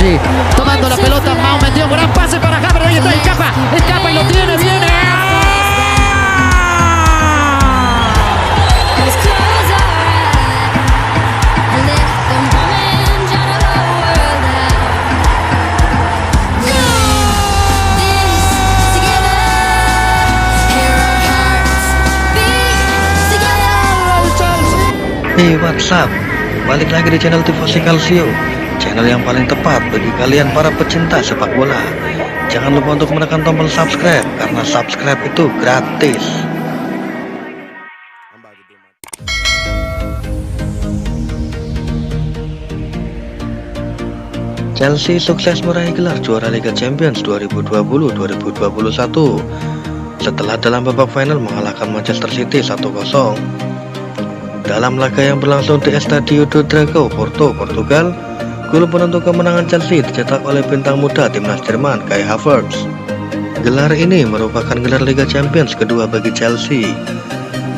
Chelsea, tomando la pelota, Mao metió un gran pase para Havertz, ahí está, escapa y lo tiene, viene. Hey, what's up? Balik lagi di channel Tifosi Calcio, channel yang paling tepat bagi kalian para pecinta sepak bola. Jangan lupa untuk menekan tombol subscribe, karena subscribe itu gratis. Chelsea sukses meraih gelar juara Liga Champions 2020-2021 setelah dalam babak final mengalahkan Manchester City 1-0. Dalam laga yang berlangsung di Estadio do Dragão, Porto, Portugal, gol penentu kemenangan Chelsea dicetak oleh bintang muda timnas Jerman, Kai Havertz. Gelar ini merupakan gelar Liga Champions kedua bagi Chelsea.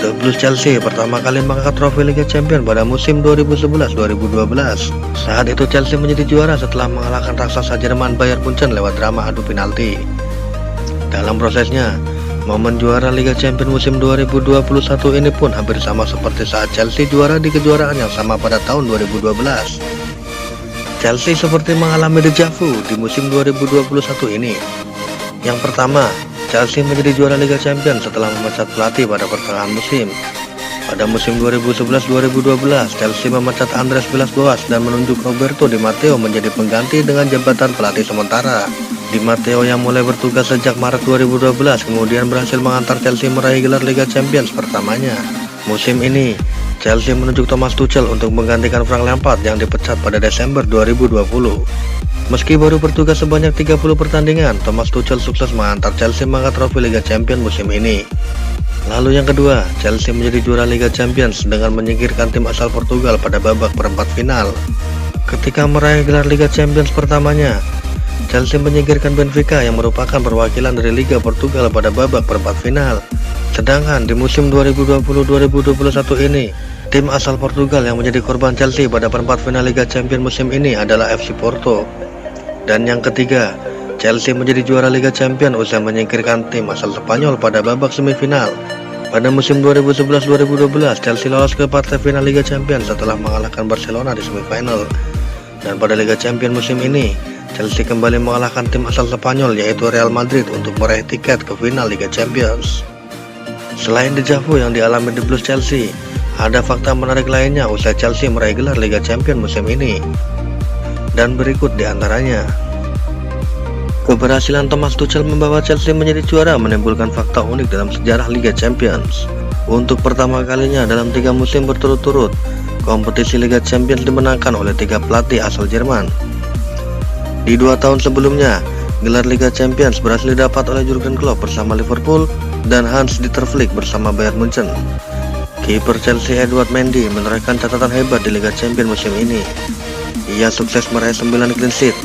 The Blues Chelsea pertama kali mengangkat trofi Liga Champions pada musim 2011-2012. Saat itu Chelsea menjadi juara setelah mengalahkan raksasa Jerman Bayern Munchen lewat drama adu penalti. Dalam prosesnya, momen juara Liga Champions musim 2021 ini pun hampir sama seperti saat Chelsea juara di kejuaraan yang sama pada tahun 2012. Chelsea seperti mengalami deja vu di musim 2021 ini. Yang pertama, Chelsea menjadi juara Liga Champions setelah memecat pelatih pada pertengahan musim. Pada musim 2011-2012, Chelsea memecat Andres Villas-Boas dan menunjuk Roberto Di Matteo menjadi pengganti dengan jabatan pelatih sementara. Di Matteo yang mulai bertugas sejak Maret 2012 kemudian berhasil mengantar Chelsea meraih gelar Liga Champions pertamanya. Musim ini, Chelsea menunjuk Thomas Tuchel untuk menggantikan Frank Lampard yang dipecat pada Desember 2020. Meski baru bertugas sebanyak 30 pertandingan, Thomas Tuchel sukses mengantar Chelsea mengangkat trofi Liga Champions musim ini. Lalu yang kedua, Chelsea menjadi juara Liga Champions dengan menyingkirkan tim asal Portugal pada babak perempat final. Ketika meraih gelar Liga Champions pertamanya, Chelsea menyingkirkan Benfica yang merupakan perwakilan dari Liga Portugal pada babak perempat final. Sedangkan di musim 2020-2021 ini, tim asal Portugal yang menjadi korban Chelsea pada perempat final Liga Champions musim ini adalah FC Porto. Dan yang ketiga, Chelsea menjadi juara Liga Champions usai menyingkirkan tim asal Spanyol pada babak semifinal. Pada musim 2011-2012, Chelsea lolos ke partai final Liga Champions setelah mengalahkan Barcelona di semifinal. Dan pada Liga Champions musim ini, Chelsea kembali mengalahkan tim asal Spanyol yaitu Real Madrid untuk meraih tiket ke final Liga Champions. Selain deja vu yang dialami The Blues Chelsea, ada fakta menarik lainnya usai Chelsea meraih gelar Liga Champions musim ini. Dan berikut diantaranya. Keberhasilan Thomas Tuchel membawa Chelsea menjadi juara menimbulkan fakta unik dalam sejarah Liga Champions. Untuk pertama kalinya dalam 3 musim berturut-turut, kompetisi Liga Champions dimenangkan oleh 3 pelatih asal Jerman. Di 2 tahun sebelumnya, gelar Liga Champions berhasil didapat oleh Jurgen Klopp bersama Liverpool dan Hans-Dieter Flick bersama Bayern Munchen. Kiper Chelsea Edouard Mendy menorehkan catatan hebat di Liga Champions musim ini. Ia sukses meraih 9 clean sheet.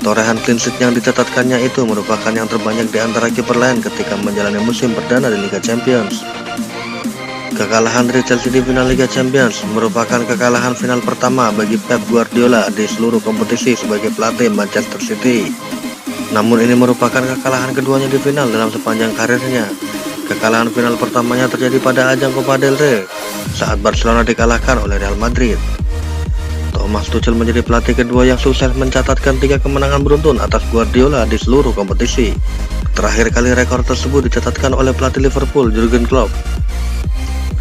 Torehan clean sheet yang dicatatkannya itu merupakan yang terbanyak di antara kiper lain ketika menjalani musim perdana di Liga Champions. Kekalahan dari Chelsea di final Liga Champions merupakan kekalahan final pertama bagi Pep Guardiola di seluruh kompetisi sebagai pelatih Manchester City. Namun ini merupakan kekalahan keduanya di final dalam sepanjang karirnya. Kekalahan final pertamanya terjadi pada ajang Copa del Rey saat Barcelona dikalahkan oleh Real Madrid. Thomas Tuchel menjadi pelatih kedua yang sukses mencatatkan 3 kemenangan beruntun atas Guardiola di seluruh kompetisi. Terakhir kali rekor tersebut dicatatkan oleh pelatih Liverpool Jurgen Klopp.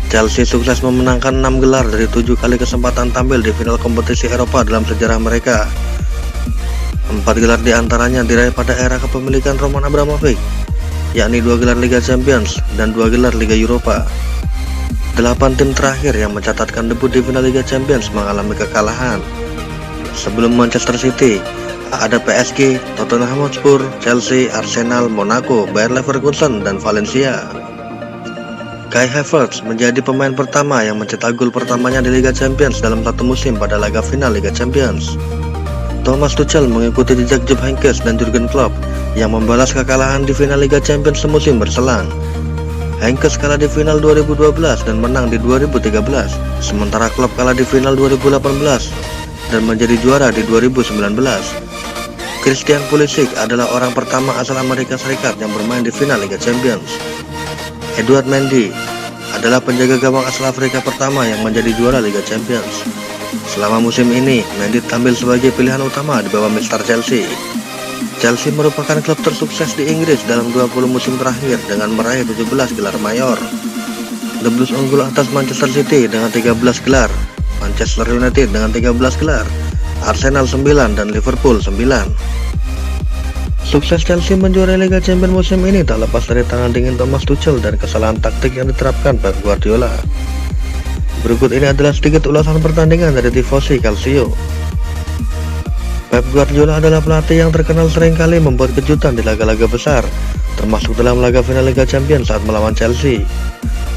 Chelsea sukses memenangkan 6 gelar dari 7 kali kesempatan tampil di final kompetisi Eropa dalam sejarah mereka. 4 gelar diantaranya diraih pada era kepemilikan Roman Abramovich, yakni 2 gelar Liga Champions dan 2 gelar Liga Eropa. 8 tim terakhir yang mencatatkan debut di final Liga Champions mengalami kekalahan. Sebelum Manchester City, ada PSG, Tottenham Hotspur, Chelsea, Arsenal, Monaco, Bayer Leverkusen, dan Valencia. Kai Havertz menjadi pemain pertama yang mencetak gol pertamanya di Liga Champions dalam satu musim pada laga final Liga Champions. Thomas Tuchel mengikuti jejak Jupp Heynckes dan Jurgen Klopp yang membalas kekalahan di final Liga Champions semusim berselang. Heynckes kalah di final 2012 dan menang di 2013, sementara Klopp kalah di final 2018 dan menjadi juara di 2019. Christian Pulisic adalah orang pertama asal Amerika Serikat yang bermain di final Liga Champions. Edouard Mendy adalah penjaga gawang asal Afrika pertama yang menjadi juara Liga Champions. Selama musim ini, Mendy tampil sebagai pilihan utama di bawah Mister Chelsea. Chelsea merupakan klub tersukses di Inggris dalam 20 musim terakhir dengan meraih 17 gelar mayor. The Blues unggul atas Manchester City dengan 13 gelar, Manchester United dengan 13 gelar, Arsenal 9 dan Liverpool 9. Sukses Chelsea menjuarai Liga Champions musim ini tak lepas dari tangan dingin Thomas Tuchel dan kesalahan taktik yang diterapkan Pep Guardiola. Berikut ini adalah sedikit ulasan pertandingan dari tifosi Calcio. Pep Guardiola adalah pelatih yang terkenal seringkali membuat kejutan di laga-laga besar, termasuk dalam laga final Liga Champions saat melawan Chelsea.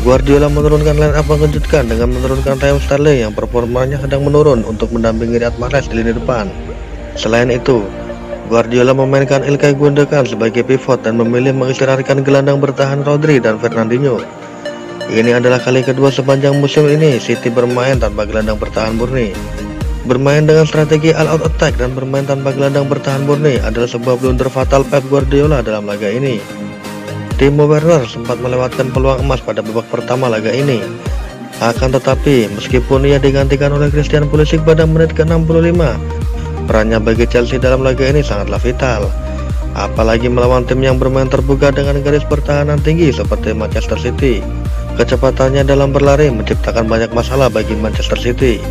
Guardiola menurunkan line up mengejutkan dengan menurunkan Raheem Sterling yang performanya sedang menurun untuk mendampingi Riyad Mahrez di lini depan. Selain itu, Guardiola memainkan Ilkay Gundogan sebagai pivot dan memilih mengistirahatkan gelandang bertahan Rodri dan Fernandinho. Ini adalah kali kedua sepanjang musim ini City bermain tanpa gelandang bertahan murni. Bermain dengan strategi all-out attack dan bermain tanpa gelandang bertahan murni adalah sebuah blunder fatal Pep Guardiola dalam laga ini. Timo Werner sempat melewatkan peluang emas pada babak pertama laga ini. Akan tetapi, meskipun ia digantikan oleh Christian Pulisic pada menit ke-65, perannya bagi Chelsea dalam laga ini sangatlah vital. Apalagi melawan tim yang bermain terbuka dengan garis pertahanan tinggi seperti Manchester City. Kecepatannya dalam berlari menciptakan banyak masalah bagi Manchester City.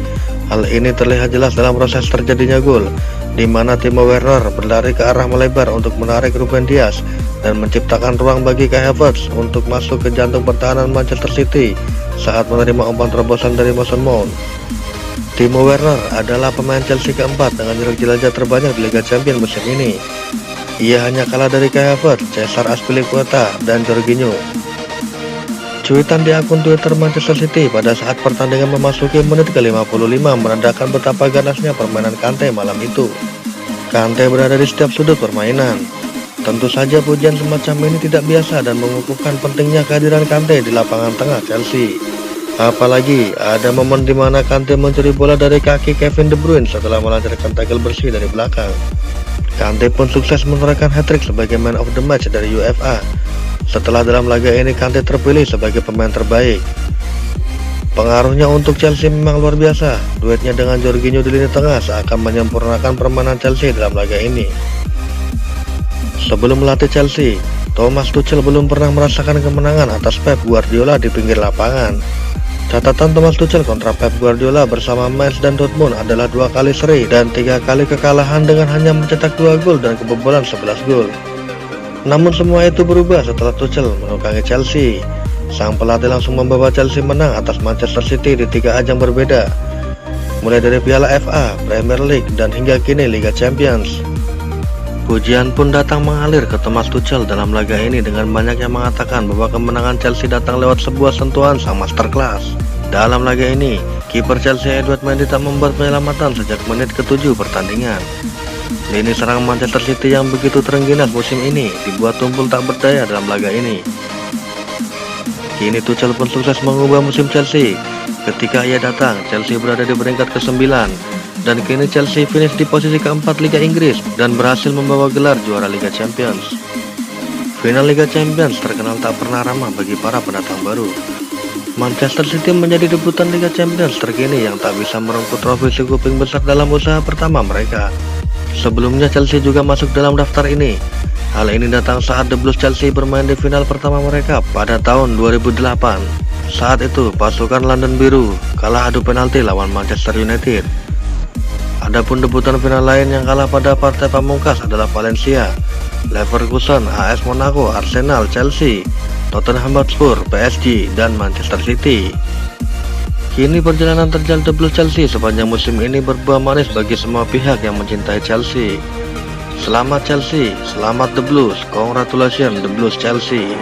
Hal ini terlihat jelas dalam proses terjadinya gol, di mana Timo Werner berlari ke arah melebar untuk menarik Ruben Dias dan menciptakan ruang bagi Kai Havertz untuk masuk ke jantung pertahanan Manchester City saat menerima umpan terobosan dari Mason Mount. Timo Werner adalah pemain Chelsea keempat dengan jarak jelajah terbanyak di Liga Champions musim ini. Ia hanya kalah dari Kai Havertz, Cesar Azpilicueta, dan Jorginho. Cuitan di akun Twitter Manchester City pada saat pertandingan memasuki menit ke-55 menandakan betapa ganasnya permainan Kante malam itu. Kante berada di setiap sudut permainan. Tentu saja pujian semacam ini tidak biasa dan mengukuhkan pentingnya kehadiran Kante di lapangan tengah Chelsea. Apalagi ada momen di mana Kante mencuri bola dari kaki Kevin De Bruyne setelah melancarkan tackle bersih dari belakang. Kante pun sukses menorehkan hat-trick sebagai man of the match dari UEFA. Setelah dalam laga ini Kante terpilih sebagai pemain terbaik. Pengaruhnya untuk Chelsea memang luar biasa. Duetnya dengan Jorginho di lini tengah seakan menyempurnakan permainan Chelsea dalam laga ini. Sebelum melatih Chelsea, Thomas Tuchel belum pernah merasakan kemenangan atas Pep Guardiola di pinggir lapangan. Catatan Thomas Tuchel kontra Pep Guardiola bersama Mainz dan Dortmund adalah 2 kali seri dan 3 kali kekalahan dengan hanya mencetak 2 gol dan kebobolan 11 gol. Namun semua itu berubah setelah Tuchel menukangi Chelsea. Sang pelatih langsung membawa Chelsea menang atas Manchester City di 3 ajang berbeda, mulai dari Piala FA, Premier League, dan hingga kini Liga Champions. Pujian pun datang mengalir ke Thomas Tuchel dalam laga ini dengan banyak yang mengatakan bahwa kemenangan Chelsea datang lewat sebuah sentuhan sang masterclass. Dalam laga ini, kiper Chelsea Edouard Mendy tak membuat penyelamatan sejak menit ke-7 pertandingan. Lini serang Manchester City yang begitu terengginas musim ini dibuat tumpul tak berdaya dalam laga ini. Kini Tuchel pun sukses mengubah musim Chelsea. Ketika ia datang, Chelsea berada di peringkat ke-9 dan kini Chelsea finish di posisi ke-4 Liga Inggris dan berhasil membawa gelar juara Liga Champions. Final Liga Champions terkenal tak pernah ramah bagi para pendatang baru. Manchester City menjadi debutan Liga Champions terkini yang tak bisa merengkuh trofi sekuping besar dalam usaha pertama mereka. Sebelumnya Chelsea juga masuk dalam daftar ini. Hal ini datang saat The Blues Chelsea bermain di final pertama mereka pada tahun 2008. Saat itu pasukan London Biru kalah adu penalti lawan Manchester United. Adapun debutan final lain yang kalah pada partai pamungkas adalah Valencia, Leverkusen, AS Monaco, Arsenal, Chelsea, Tottenham Hotspur, PSG, dan Manchester City. Kini perjalanan terjal The Blues Chelsea sepanjang musim ini berbuah manis bagi semua pihak yang mencintai Chelsea. Selamat Chelsea, selamat The Blues, congratulations The Blues Chelsea.